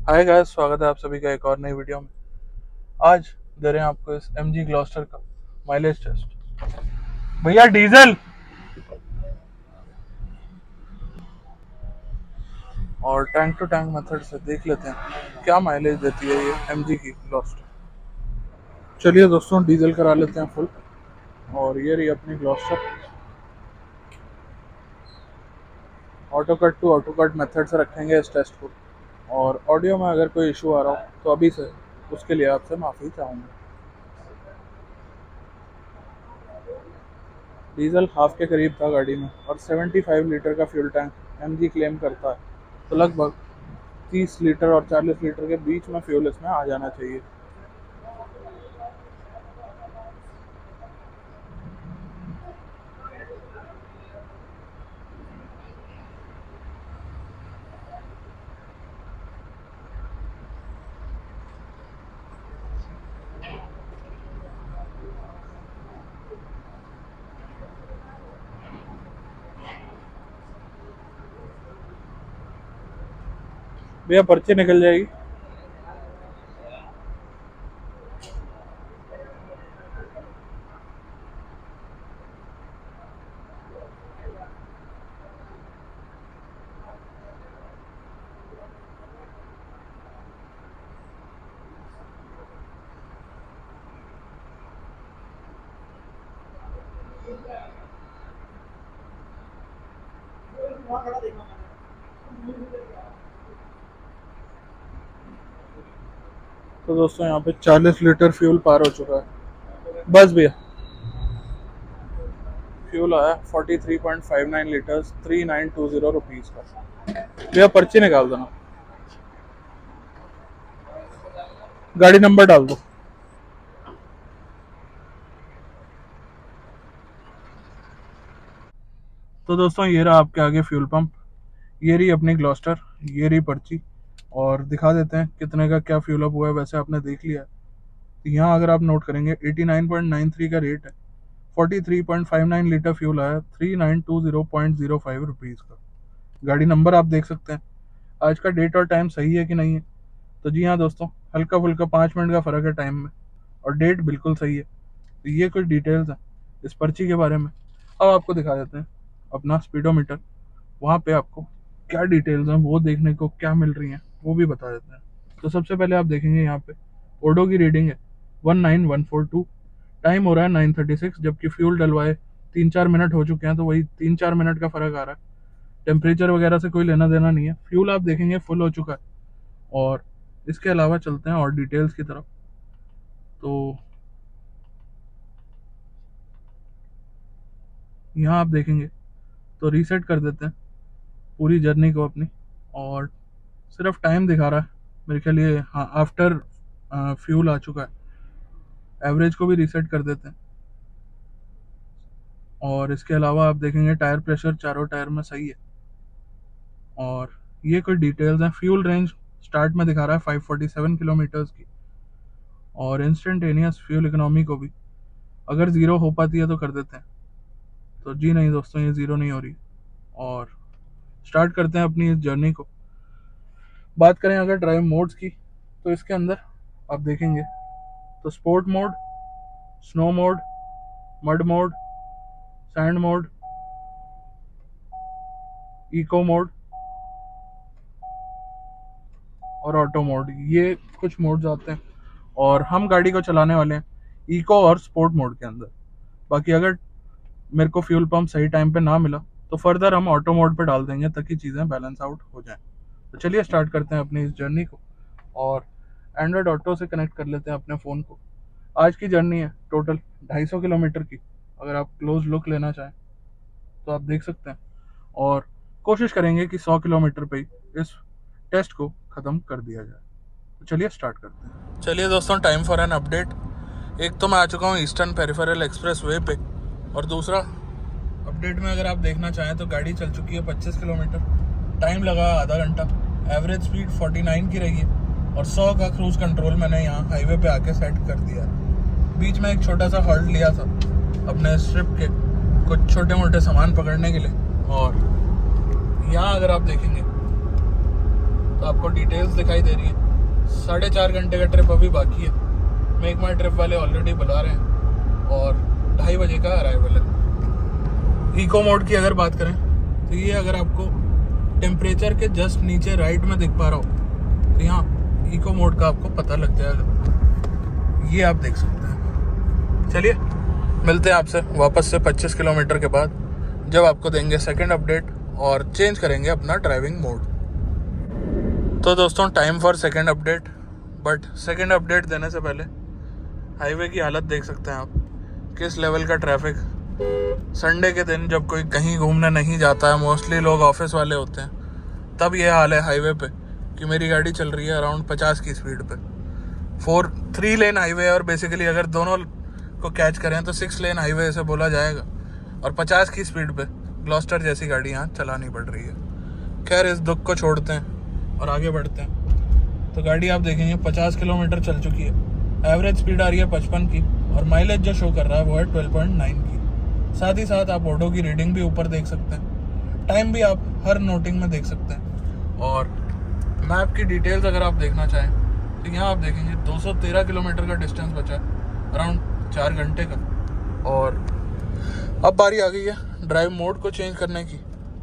Hi guys, स्वागत है आप सभी का एक और नई वीडियो में। आज दे रहे हैं आपको इस MG ग्लॉस्टर का माइलेज टेस्ट। भैया डीजल और टैंक टू टैंक मेथड से देख लेते हैं क्या माइलेज देती है ये MG की ग्लॉस्टर। चलिए दोस्तों, डीजल करा लेते हैं फुल। और ये रही अपनी Gloster. Auto cut to auto cut method से रखेंगे इस टेस्ट को। और ऑडियो में अगर कोई इशू आ रहा हो तो अभी से उसके लिए आपसे माफ़ी चाहूँगा। डीजल हाफ के करीब था गाड़ी में और 75 लीटर का फ्यूल टैंक MG क्लेम करता है, तो लगभग 30 लीटर और 40 लीटर के बीच में फ्यूल इसमें आ जाना चाहिए। भैया पर्ची निकल जाएगी। तो दोस्तों यहाँ पे 40 लीटर फ्यूल पार हो चुका है। बस भैया, फ्यूल आया 43.59 लीटर्स 3920 रुपीज़ का। भैया पर्ची निकाल देना, गाड़ी नंबर डाल दो। तो दोस्तों ये रहा आपके आगे फ्यूल पंप, ये रही अपनी ग्लॉस्टर, ये रही पर्ची। और दिखा देते हैं कितने का क्या फ्यूल अप हुआ है। वैसे आपने देख लिया है, तो यहाँ अगर आप नोट करेंगे 89.93 का रेट है। 43.59 लीटर फ्यूल आया 3920.05 रुपीज़ का। गाड़ी नंबर आप देख सकते हैं। आज का डेट और टाइम सही है कि नहीं है। तो जी हाँ दोस्तों, हल्का फुल्का 5 मिनट का फ़र्क है टाइम में, और डेट बिल्कुल सही है। तो ये कुछ डिटेल्स हैं इस पर्ची के बारे में। अब आपको दिखा देते हैं अपना स्पीडोमीटर। वहाँ पे आपको क्या डिटेल्स हैं वो देखने को क्या मिल रही हैं वो भी बता देते हैं। तो सबसे पहले आप देखेंगे यहाँ पे ओडो की रीडिंग है 19142। टाइम हो रहा है 9:36, जबकि फ्यूल डलवाए 3-4 मिनट हो चुके हैं, तो वही 3-4 मिनट का फ़र्क आ रहा है। टेम्परेचर वगैरह से कोई लेना देना नहीं है। फ्यूल आप देखेंगे फुल हो चुका है। और इसके अलावा चलते हैं और डिटेल्स की तरफ। तो यहाँ आप देखेंगे तो रीसेट कर देते हैं पूरी जर्नी को अपनी। और सिर्फ टाइम दिखा रहा है मेरे ख्याल ये, हाँ, आफ्टर फ्यूल आ चुका है। एवरेज को भी रीसेट कर देते हैं। और इसके अलावा आप देखेंगे टायर प्रेशर चारों टायर में सही है। और ये कुछ डिटेल्स हैं। फ्यूल रेंज स्टार्ट में दिखा रहा है 547 किलोमीटर्स की। और इंस्टेंटेनियस फ्यूल इकोनॉमी को भी अगर ज़ीरो हो पाती है तो कर देते हैं। तो जी नहीं दोस्तों, ये ज़ीरो नहीं हो रही। और स्टार्ट करते हैं अपनी इस जर्नी को। बात करें अगर ड्राइव मोड्स की, तो इसके अंदर आप देखेंगे तो sport mode, snow mode, mud mode, sand mode, eco mode और ऑटो मोड, ये कुछ मोड्स आते हैं। और हम गाड़ी को चलाने वाले हैं इको और स्पोर्ट मोड के अंदर। बाकी अगर मेरे को फ्यूल पंप सही टाइम पे ना मिला तो फर्दर हम ऑटो मोड पे डाल देंगे ताकि चीज़ें बैलेंस आउट हो जाएं। तो चलिए स्टार्ट करते हैं अपनी इस जर्नी को। और एंड्रॉयड ऑटो से कनेक्ट कर लेते हैं अपने फ़ोन को। आज की जर्नी है टोटल 250 किलोमीटर की। अगर आप क्लोज लुक लेना चाहें तो आप देख सकते हैं। और कोशिश करेंगे कि 100 किलोमीटर पे ही इस टेस्ट को ख़त्म कर दिया जाए। तो चलिए स्टार्ट करते हैं। चलिए दोस्तों, टाइम फॉर एन अपडेट। एक तो मैं आ चुका हूँ ईस्टर्न पेरिफेरल एक्सप्रेस वे पे, और दूसरा अपडेट में अगर आप देखना चाहें तो गाड़ी चल चुकी है 25 किलोमीटर। टाइम लगा आधा घंटा। एवरेज स्पीड 49 की रही है। और 100 का क्रूज कंट्रोल मैंने यहाँ हाईवे पे आके सेट कर दिया है। बीच में एक छोटा सा हॉल्ट लिया था अपने स्ट्रिप के कुछ छोटे मोटे सामान पकड़ने के लिए। और यहाँ अगर आप देखेंगे तो आपको डिटेल्स दिखाई दे रही है। 4.5 घंटे का ट्रिप अभी बाकी है। मेक माई ट्रिप वाले ऑलरेडी बुला रहे हैं और 2:30 बजे का अराइवल है। इको मोड की अगर बात करें तो ये अगर आपको टेम्परेचर के जस्ट नीचे राइट में दिख पा रहा हो तो यहाँ इको मोड का आपको पता लग जाएगा। ये आप देख सकते हैं। चलिए मिलते हैं आपसे वापस से 25 किलोमीटर के बाद, जब आपको देंगे सेकंड अपडेट और चेंज करेंगे अपना ड्राइविंग मोड। तो दोस्तों time for second update, but second update देने से पहले हाईवे की हालत देख सकते हैं आप, किस लेवल का ट्रैफिक। संडे के दिन जब कोई कहीं घूमने नहीं जाता है, मोस्टली लोग ऑफिस वाले होते हैं, तब ये हाल है हाईवे पे कि मेरी गाड़ी चल रही है अराउंड 50 की स्पीड पे। 3 लेन हाईवे और बेसिकली अगर दोनों को कैच करें तो 6 लेन हाईवे ऐसे बोला जाएगा, और 50 की स्पीड पे ग्लॉस्टर जैसी गाड़ी यहाँ चलानी पड़ रही है। खैर इस दुख को छोड़ते हैं और आगे बढ़ते हैं। तो गाड़ी आप देखेंगे 50 किलोमीटर चल चुकी है। एवरेज स्पीड आ रही है 55 की और माइलेज जो शो कर रहा है वो है 12.9 की। साथ ही साथ आप ऑटो की रीडिंग भी ऊपर देख सकते हैं, टाइम भी आप हर नोटिंग में देख सकते हैं। और मैप की डिटेल्स अगर आप देखना चाहें तो यहाँ आप देखेंगे 213 किलोमीटर का डिस्टेंस बचा है अराउंड 4 घंटे का। और अब बारी आ गई है ड्राइव मोड को चेंज करने की।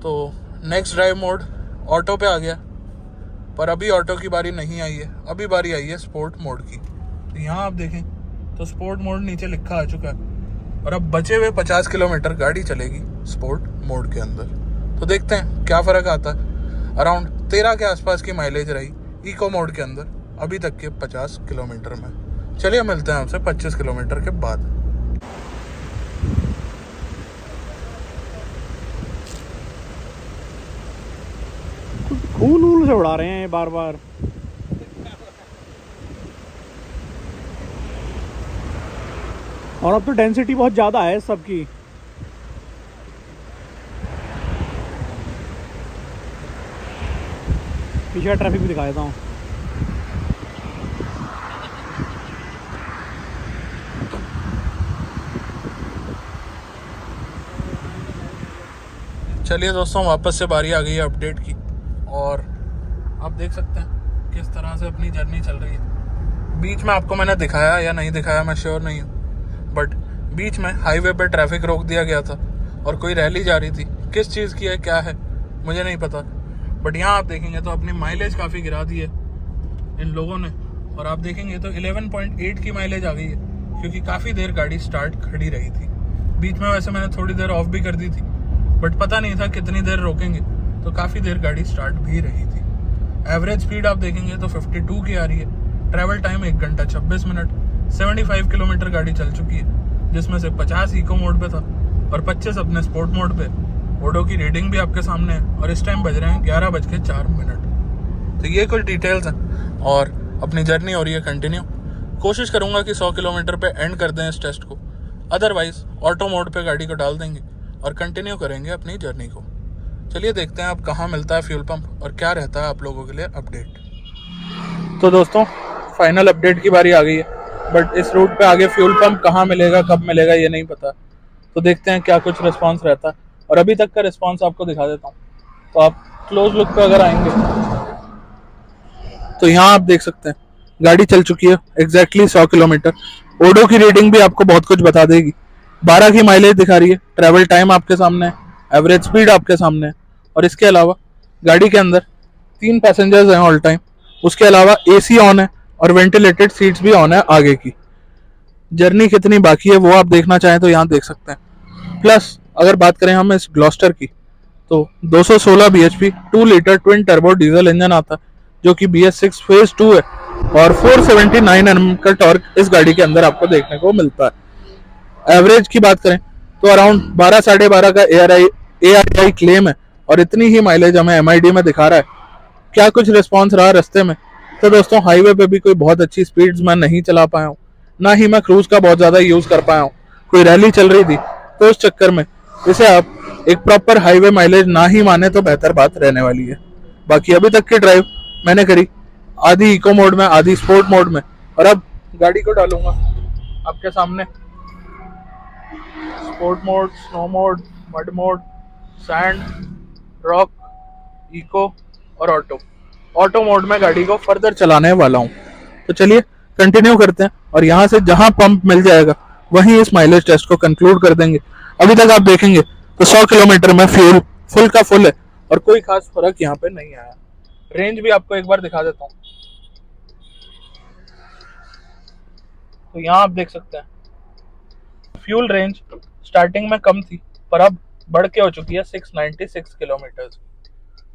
तो नेक्स्ट ड्राइव मोड ऑटो पे आ गया, पर अभी ऑटो की बारी नहीं आई है, अभी बारी आई है स्पोर्ट मोड की। तो यहाँ आप देखें तो स्पोर्ट मोड नीचे लिखा आ चुका है और अब बचे हुए 50 किलोमीटर गाड़ी चलेगी स्पोर्ट मोड के अंदर। तो देखते हैं क्या फ़र्क आता है। अराउंड 13 के आसपास की माइलेज रही इको मोड के अंदर अभी तक के 50 किलोमीटर में। चलिए मिलते हैं आपसे 25 किलोमीटर के बाद। खून वून से उड़ा रहे हैं बार बार। और अब तो डेंसिटी बहुत ज़्यादा है सबकी। पीछे ट्रैफिक भी दिखा देता हूँ। चलिए दोस्तों वापस से बारी आ गई है अपडेट की और आप देख सकते हैं किस तरह से अपनी जर्नी चल रही है। बीच में आपको मैंने दिखाया या नहीं दिखाया मैं श्योर नहीं हूँ, बट बीच में हाईवे पे ट्रैफिक रोक दिया गया था और कोई रैली जा रही थी। किस चीज़ की है क्या है मुझे नहीं पता, बट यहाँ आप देखेंगे तो अपनी माइलेज काफ़ी गिरा दी है इन लोगों ने। और आप देखेंगे तो 11.8 की माइलेज आ गई है, क्योंकि काफ़ी देर गाड़ी स्टार्ट खड़ी रही थी। बीच में वैसे मैंने थोड़ी देर ऑफ भी कर दी थी, बट पता नहीं था कितनी देर रोकेंगे, तो काफ़ी देर गाड़ी स्टार्ट भी रही थी। एवरेज स्पीड आप देखेंगे तो 52 की आ रही है। ट्रैवल टाइम 1 घंटा 26 मिनट। 75 किलोमीटर गाड़ी चल चुकी है, जिसमें से 50 इको मोड पे था और 25 अपने स्पोर्ट मोड पे। ऑटो की रेटिंग भी आपके सामने है और इस टाइम बज रहे हैं 11:04। तो ये कुछ डिटेल्स हैं और अपनी जर्नी हो रही है कंटिन्यू। कोशिश करूँगा कि 100 किलोमीटर पे एंड कर दें इस टेस्ट को, अदरवाइज ऑटो मोड पे गाड़ी को डाल देंगे और कंटिन्यू करेंगे अपनी जर्नी को। चलिए देखते हैं आप कहाँ मिलता है फ्यूल पंप और क्या रहता है आप लोगों के लिए अपडेट। तो दोस्तों फाइनल अपडेट की बारी आ गई है, बट इस रूट पे आगे फ्यूल पंप कहाँ मिलेगा कब मिलेगा ये नहीं पता। तो देखते हैं क्या कुछ रिस्पांस रहता है और अभी तक का रिस्पांस आपको दिखा देता हूँ। तो आप क्लोज लुक पे अगर आएंगे तो यहाँ आप देख सकते हैं गाड़ी चल चुकी है एग्जैक्टली 100 किलोमीटर। ओडो की रीडिंग भी आपको बहुत कुछ बता देगी। 12 की माइलेज दिखा रही है। ट्रैवल टाइम आपके सामने है, एवरेज स्पीड आपके सामने है और इसके अलावा गाड़ी के अंदर 3 पैसेंजर्स हैं ऑल टाइम। उसके अलावा एसी ऑन है और वेंटिलेटेड सीट्स भी ऑन है आगे की। जर्नी कितनी बाकी है वो आप देखना चाहें तो यहाँ देख सकते हैं। प्लस अगर बात करें हम इस ग्लॉस्टर की तो 216 bhp 2 litre twin turbo diesel engine आता है, जो कि BS6 फेज 2 है और 479 Nm का टॉर्क इस गाड़ी के अंदर आपको देखने को मिलता है। एवरेज की बात करें तो अराउंड 12 साढ़े 12 का ARI क्लेम है और इतनी ही माइलेज हमें MID में दिखा रहा है। क्या कुछ रिस्पॉन्स रहा रास्ते में, तो दोस्तों हाईवे पे भी कोई बहुत अच्छी स्पीड्स मैं नहीं चला पाया हूँ, ना ही मैं क्रूज का बहुत ज़्यादा यूज़ कर पाया हूँ। कोई रैली चल रही थी तो उस चक्कर में इसे आप एक प्रॉपर हाईवे माइलेज ना ही माने तो बेहतर बात रहने वाली है। बाकी अभी तक की ड्राइव मैंने करी आधी इको मोड में आधी स्पोर्ट मोड में, और अब गाड़ी को डालूंगा आपके सामने sport mode, snow mode, mud mode, sand, rock, eco और ऑटो। ऑटो मोड में गाड़ी को फर्दर चलाने वाला हूँ। तो चलिए कंटिन्यू करते हैं और यहाँ से जहाँ पंप मिल जाएगा वहीं इस माइलेज टेस्ट को कंक्लूड कर देंगे। अभी तक आप देखेंगे तो 100 किलोमीटर में फ्यूल फुल का फुल है और कोई खास फर्क यहाँ पे नहीं आया। रेंज भी आपको एक बार दिखा देता हूँ। तो यहाँ आप देख सकते हैं फ्यूल रेंज स्टार्टिंग में कम थी पर अब बढ़ के हो चुकी है 696 किलोमीटर।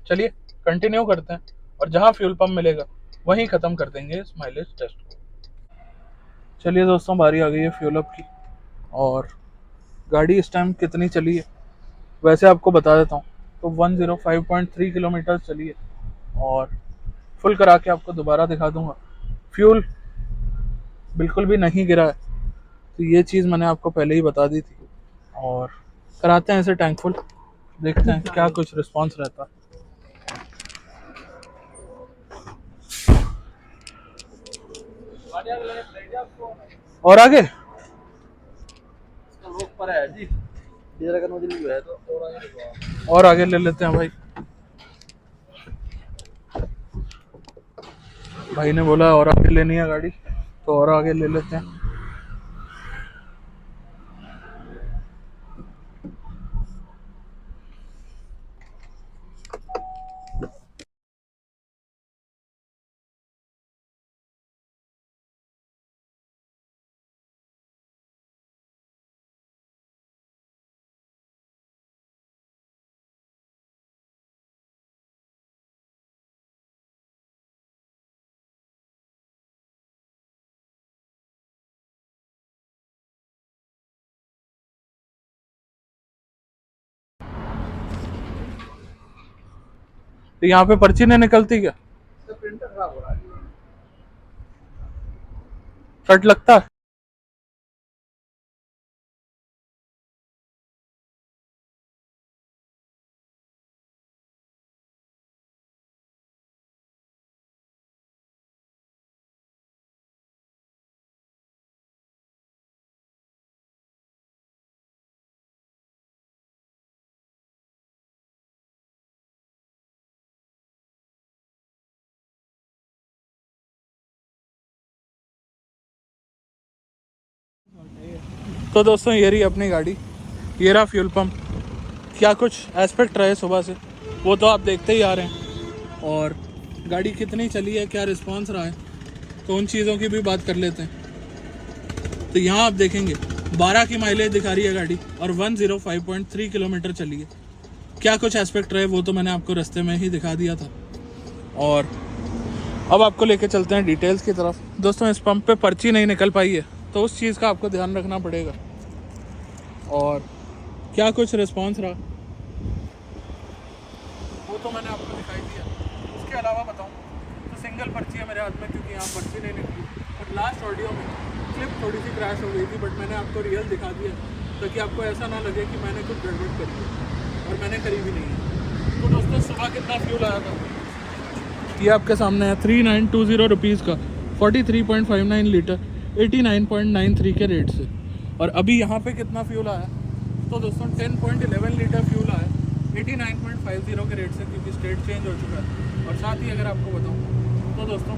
चलिए कंटिन्यू करते हैं और जहाँ फ्यूल पंप मिलेगा वहीं ख़त्म कर देंगे इस माइलेज टेस्ट को। चलिए दोस्तों, बारी आ गई है फ्यूल अप की और गाड़ी इस टाइम कितनी चली है वैसे आपको बता देता हूँ। तो 105.3 किलोमीटर चली है और फुल करा के आपको दोबारा दिखा दूंगा। फ्यूल बिल्कुल भी नहीं गिरा है, तो ये चीज़ मैंने आपको पहले ही बता दी थी। और कराते हैं इसे टैंक फुल, देखते हैं क्या कुछ रिस्पॉन्स रहता है। और आगे पर है जी, और आगे ले लेते हैं भाई। भाई ने बोला और आगे लेनी है गाड़ी, तो और आगे ले लेते हैं। तो यहाँ पे पर्ची नहीं निकलती क्या? प्रिंटर खराब हो रहा है, कट लगता है। तो दोस्तों ये रही अपनी गाड़ी, ये रहा फ्यूल पंप। क्या कुछ एस्पेक्ट रहे सुबह से वो तो आप देखते ही आ रहे हैं, और गाड़ी कितनी चली है, क्या रिस्पांस रहा है, तो उन चीज़ों की भी बात कर लेते हैं। तो यहाँ आप देखेंगे 12 की माइलेज दिखा रही है गाड़ी और 105.3 किलोमीटर चली है। क्या कुछ एस्पेक्ट रहे वो तो मैंने आपको रास्ते में ही दिखा दिया था। और अब आपको लेके चलते हैं डिटेल्स की तरफ। दोस्तों इस पंप पे पर्ची नहीं निकल पाई है, तो उस चीज़ का आपको ध्यान रखना पड़ेगा। और क्या कुछ रिस्पांस रहा वो तो मैंने आपको दिखाई दिया। उसके अलावा बताऊं तो सिंगल पर्ची है मेरे हाथ में, क्योंकि यहाँ पर्ची नहीं निकली। और लास्ट ऑडियो में क्लिप थोड़ी सी क्रैश हो गई थी, बट मैंने आपको रियल दिखा दिया ताकि आपको ऐसा ना लगे कि मैंने कुछ गड़बड़ करी है, और मैंने करी भी नहीं है। तो दोस्तों सुबह कितना फ्यूल आया था ये आपके सामने है, 3920 रुपीज़ का 43.59 लीटर 89.93 के रेट से। और अभी यहाँ पे कितना फ्यूल आया तो दोस्तों 10.11 लीटर फ्यूल आया 89.50 के रेट से, क्योंकि स्टेट चेंज हो चुका है। और साथ ही अगर आपको बताऊँ तो दोस्तों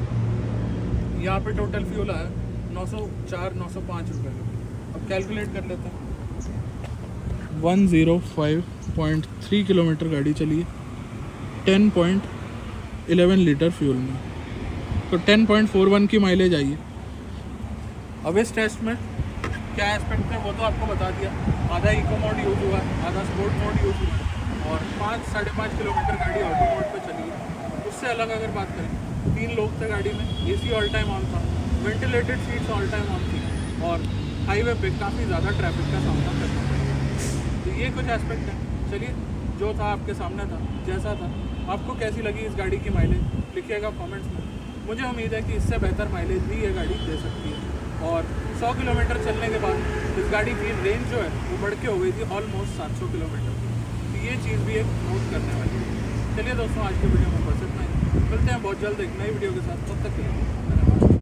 यहाँ पे टोटल फ्यूल आया 905 रुपये का। अब कैलकुलेट कर लेते हैं। 105.3 किलोमीटर गाड़ी चली है 10.11 लीटर फ्यूल में, तो 10.41 की माइलेज आई है। अब इस टेस्ट में क्या एस्पेक्ट है वो तो आपको बता दिया। आधा इको मोड यूज़ हुआ है, आधा स्पोर्ट मोड यूज़ हुआ है, और 5-5.5 किलोमीटर गाड़ी ऑटो मोड पे चली है। उससे अलग अगर बात करें, 3 लोग थे गाड़ी में, एसी ऑल टाइम ऑन था, ventilated seats all time on थी, और हाईवे पे काफ़ी ज़्यादा ट्रैफिक का सामना करना पड़ेगा। तो ये कुछ एस्पेक्ट है। चलिए जो था आपके सामने था, जैसा था। आपको कैसी लगी इस गाड़ी की माइलेज लिखिएगा कमेंट्स में। मुझे उम्मीद है कि इससे बेहतर माइलेज भी ये गाड़ी दे सकती है। और 100 किलोमीटर चलने के बाद इस गाड़ी की रेंज जो है वो बढ़ के हो गई थी ऑलमोस्ट 700 किलोमीटर। तो ये चीज़ भी एक नोट करने वाली है। चलिए दोस्तों आज के वीडियो में बस इतना ही, मिलते हैं बहुत जल्द एक नई वीडियो के साथ। तब तक के लिए